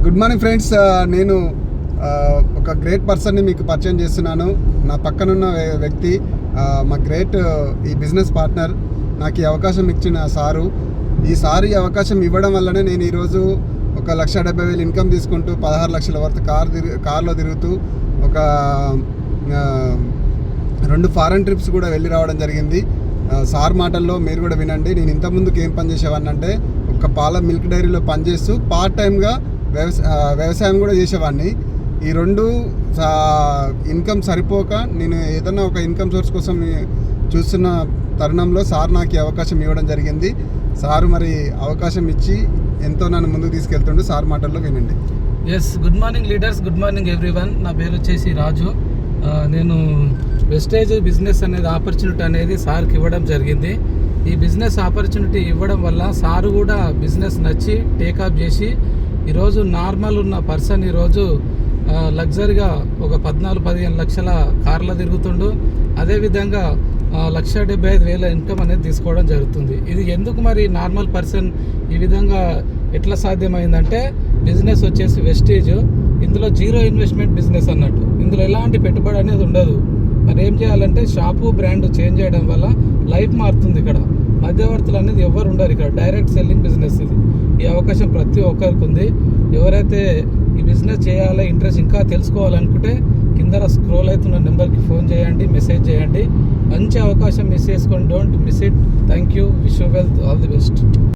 Good morning friends. నేను ఒక great పర్సన్ని మీకు పరిచయం చేస్తున్నాను. నా పక్కనున్న వ్యక్తి మా గ్రేట్ ఈ బిజినెస్ పార్ట్నర్. నాకు ఈ అవకాశం ఇచ్చిన సారు. ఈ అవకాశం ఇవ్వడం వల్లనే నేను ఈరోజు 1,70,000 ఇన్కమ్ తీసుకుంటూ 16 లక్షల వరకు కార్లో తిరుగుతూ ఒక 2 ఫారెన్ ట్రిప్స్ కూడా వెళ్ళి రావడం జరిగింది. సార్ మాటల్లో మీరు కూడా వినండి. నేను ఇంతకుముందుకు ఏం పని చేసేవాడిని అంటే ఒక పాల మిల్క్ డైరీలో పనిచేస్తూ పార్ట్ టైమ్గా వ్యవసాయం కూడా చేసేవాడిని. ఈ 2 ఇన్కమ్ సరిపోక నేను ఏదన్నా ఒక ఇన్కమ్ సోర్స్ కోసం చూస్తున్న తరుణంలో సార్ నాకు ఈ అవకాశం ఇవ్వడం జరిగింది. సారు మరి అవకాశం ఇచ్చి ఎంతో నన్ను ముందుకు తీసుకెళ్తుండే. సార్ మాటల్లో వినండి. Yes, good morning leaders, good morning everyone. నా పేరు వచ్చేసి రాజు. నేను వెస్టేజ్ బిజినెస్ అనేది ఆపర్చునిటీ అనేది సార్కి ఇవ్వడం జరిగింది. ఈ బిజినెస్ ఆపర్చునిటీ ఇవ్వడం వల్ల సారు కూడా బిజినెస్ నచ్చి టేకప్ చేసి ఈరోజు నార్మల్ ఉన్న పర్సన్ ఈరోజు లగ్జరీగా ఒక 14-15 లక్షల కార్లో తిరుగుతుండు. అదేవిధంగా 1,75,000 ఇన్కమ్ అనేది తీసుకోవడం జరుగుతుంది. ఇది ఎందుకు మరి నార్మల్ పర్సన్ ఈ విధంగా ఎట్లా సాధ్యమైందంటే బిజినెస్ వచ్చేసి వెస్టేజ్. ఇందులో జీరో ఇన్వెస్ట్మెంట్ బిజినెస్ అన్నట్టు. ఇందులో ఎలాంటి పెట్టుబడి అనేది ఉండదు. మరి ఏం చేయాలంటే షాపు బ్రాండ్ చేంజ్ చేయడం వల్ల లైఫ్ మారుతుంది. ఇక్కడ మధ్యవర్తులు అనేది ఎవరు ఉండరు. ఇక్కడ డైరెక్ట్ సెల్లింగ్ బిజినెస్ ఇది. ఈ అవకాశం ప్రతి ఒక్కరికి ఉంది. ఎవరైతే ఈ బిజినెస్ చేయాలో ఇంట్రెస్ట్ ఇంకా తెలుసుకోవాలనుకుంటే కింద స్క్రోల్ అవుతున్న నెంబర్కి ఫోన్ చేయండి, మెసేజ్ చేయండి. మంచి అవకాశం మిస్ చేసుకోండి. Don't miss it. Thank you. Wish you wealth. All the best.